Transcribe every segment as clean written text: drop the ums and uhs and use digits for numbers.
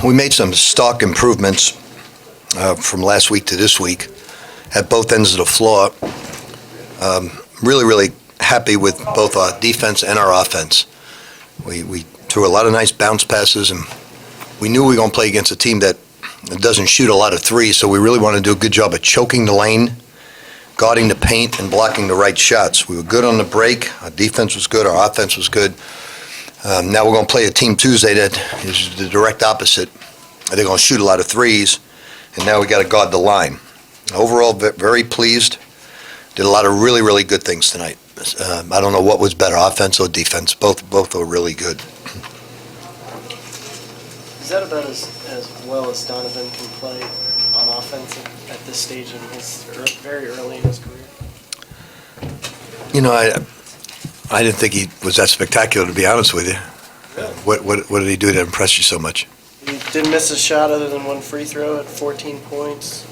we made some stark improvements from last week to this week at both ends of the floor. Really happy with both our defense and our offense. We threw a lot of nice bounce passes, and we knew we were going to play against a team that doesn't shoot a lot of threes, so we really wanted to do a good job of choking the lane, guarding the paint, and blocking the right shots. We were good on the break. Our defense was good. Our offense was good. Now we're going to play a team Tuesday that is the direct opposite. They're going to shoot a lot of threes, and now we got to guard the line. Overall, very pleased. Did a lot of really good things tonight. I don't know what was better, offense or defense. Both were really good. Is that about as well as Donovan can play on offense at this stage in his very early in his career? You know, I didn't think he was that spectacular, to be honest with you. Really? What did he do to impress you so much? He didn't miss a shot other than one free throw at 14 points.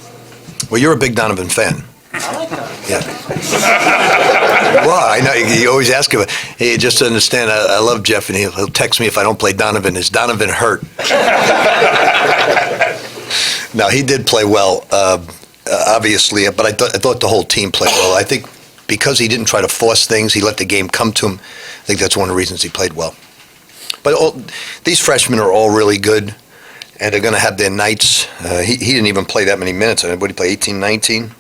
Well, you're a big Donovan fan. I like Donovan. Yeah. Well, I know you always ask him. Hey, just to understand, I love Jeff, and he'll text me if I don't play Donovan. Is Donovan hurt? No, he did play well, obviously, but I thought the whole team played well. I think because he didn't try to force things, he let the game come to him. I think that's one of the reasons he played well. But these freshmen are all really good, and they're going to have their nights. He didn't even play that many minutes. What did he play, 18, 19?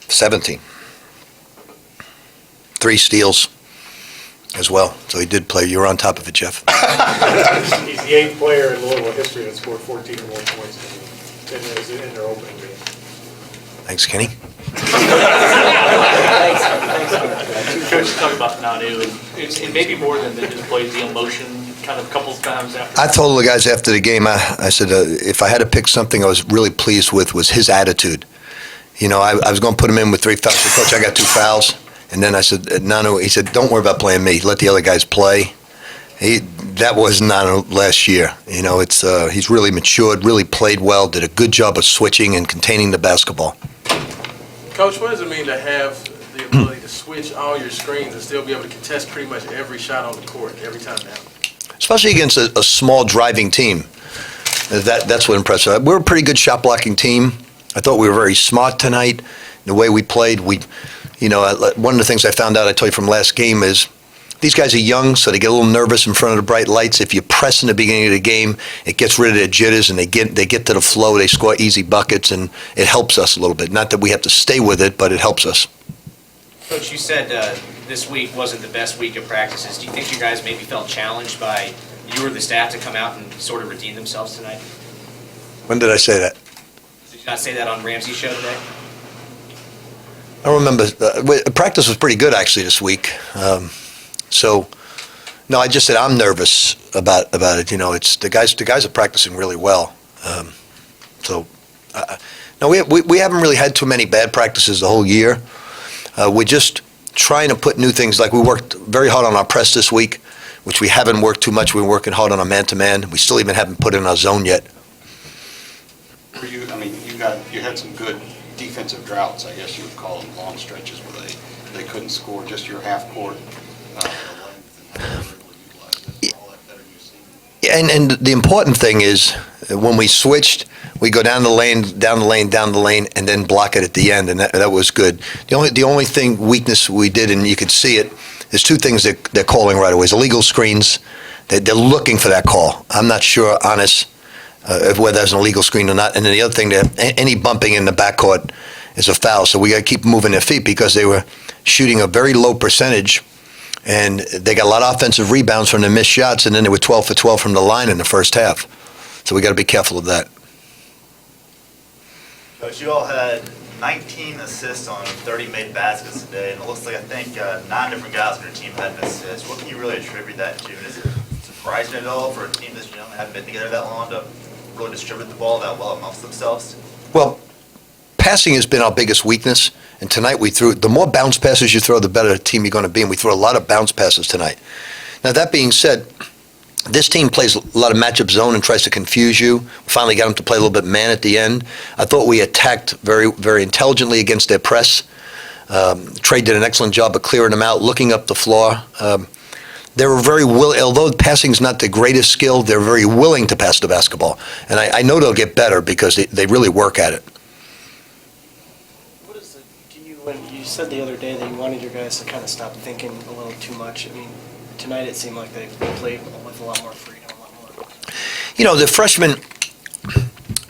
17. 3 steals as well. So he did play. You were on top of it, Jeff. He's the 8th player in Louisville history that scored 14 or more points in their opening game. Thanks, Kenny. Coach, talk about Nanu, and maybe more than just played the emotion kind of a couple times after. I told the guys after the game, I said, if I had to pick something I was really pleased with was his attitude. You know, I was going to put him in with 3 fouls. I said, Coach, I got 2 fouls. And then I said, Nanu, he said, don't worry about playing me. Let the other guys play. That was Nanu last year. You know, he's really matured, really played well, did a good job of switching and containing the basketball. Coach, what does it mean to have the ability to switch all your screens and still be able to contest pretty much every shot on the court every time down? Especially against a small driving team. That's what impressed me. We're a pretty good shot blocking team. I thought we were very smart tonight. The way we played, one of the things I found out, I told you from last game, is these guys are young, so they get a little nervous in front of the bright lights. If you press in the beginning of the game, it gets rid of their jitters, and they get to the flow. They score easy buckets, and it helps us a little bit. Not that we have to stay with it, but it helps us. Coach, you said this week wasn't the best week of practices. Do you think you guys maybe felt challenged by you or the staff to come out and sort of redeem themselves tonight? When did I say that? Did you not say that on Ramsey's show today? I don't remember. Practice was pretty good, actually, this week. No, I just said I'm nervous about it. You know, it's the guys are practicing really well. No, we haven't really had too many bad practices the whole year. We're just trying to put new things. Like we worked very hard on our press this week, which we haven't worked too much. We're working hard on our man-to-man. We still even haven't put in our zone yet. You had some good defensive droughts, I guess you would call them, long stretches where they couldn't score. Just your half court, the length, and how they were able to utilize it, all that better you've seen. Yeah, and the important thing is when we switched, we go down the lane, and then block it at the end, and that was good. The only weakness we did, and you could see it, there's 2 things they're calling right away. It's illegal screens. They're looking for that call. I'm not sure, honest, whether that's an illegal screen or not. And then the other thing, any bumping in the backcourt is a foul. So we got to keep moving their feet because they were shooting a very low percentage, and they got a lot of offensive rebounds from the missed shots, and then they were 12 for 12 from the line in the first half. So we got to be careful of that. Coach, you all had 19 assists on 30 made baskets today, and it looks like I think 9 different guys on your team had an assist. What can you really attribute that to? Is it surprising at all for a team that's young and haven't been together that long to really distribute the ball that well amongst themselves? Well, passing has been our biggest weakness, and tonight we threw, the more bounce passes you throw, the better team you're going to be, and we threw a lot of bounce passes tonight. Now, that being said, this team plays a lot of matchup zone and tries to confuse you. We finally got them to play a little bit man at the end. I thought we attacked very, very intelligently against their press. Trey did an excellent job of clearing them out, looking up the floor. they're very willing, although passing's not the greatest skill, they're very willing to pass the basketball. And I know they'll get better because they really work at it. What is it, when you said the other day that you wanted your guys to kind of stop thinking a little too much. I mean, tonight it seemed like they played with a lot more freedom, a lot more. You know, the freshmen,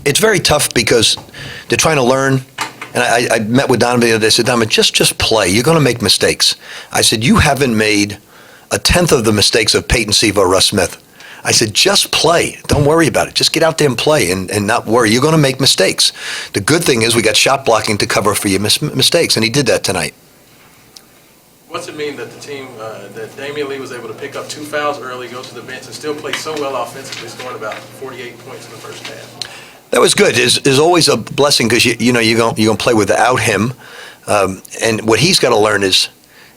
it's very tough because they're trying to learn. And I met with Donovan the other day. I said, Donovan, just play. You're going to make mistakes. I said, you haven't made a tenth of the mistakes of Peyton Siva or Russ Smith. I said, just play. Don't worry about it. Just get out there and play and not worry. You're going to make mistakes. The good thing is we got shot blocking to cover for your mistakes, and he did that tonight. What's it mean that the team, that Damian Lee was able to pick up 2 fouls early, go to the bench, and still play so well offensively, scoring about 48 points in the first half? That was good. It's always a blessing because you're going to play without him, and what he's got to learn is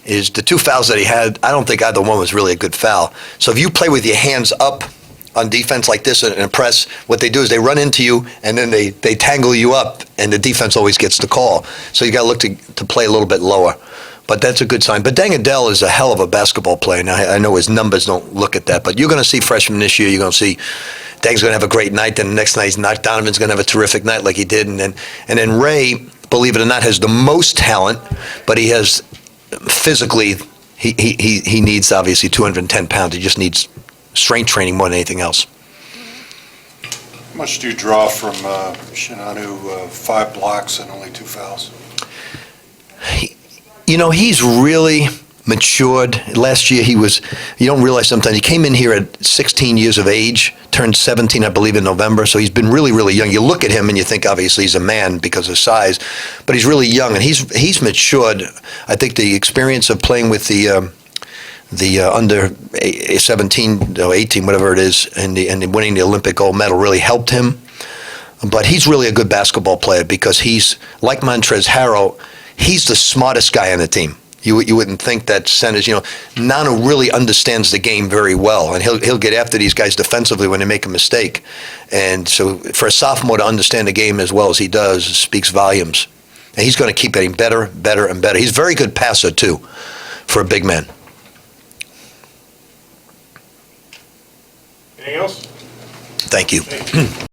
the 2 fouls that he had. I don't think either one was really a good foul. So if you play with your hands up on defense like this in a press, what they do is they run into you and then they tangle you up, and the defense always gets the call. So you got to look to play a little bit lower. But that's a good sign. But Deng Adele is a hell of a basketball player. Now, I know his numbers don't look at that, but you're going to see freshmen this year. You're going to see Deng's going to have a great night. Then the next night, Donovan's going to have a terrific night like he did. And then Ray, believe it or not, has the most talent, but he has physically, he needs obviously 210 pounds. He just needs strength training more than anything else. How much do you draw from Shinanu, 5 blocks and only 2 fouls? He's really matured. Last year you don't realize sometimes, he came in here at 16 years of age, turned 17, I believe, in November, so he's been really, really young. You look at him and you think obviously he's a man because of size, but he's really young, and he's matured. I think the experience of playing with the under 17 or 18, whatever it is, and winning the Olympic gold medal really helped him. But he's really a good basketball player because he's, like Montrezl Harrell, he's the smartest guy on the team. You wouldn't think that centers, Nanu really understands the game very well, and he'll get after these guys defensively when they make a mistake. And so for a sophomore to understand the game as well as he does speaks volumes. And he's going to keep getting better, better, and better. He's a very good passer, too, for a big man. Anything else? Thank you. Thank you.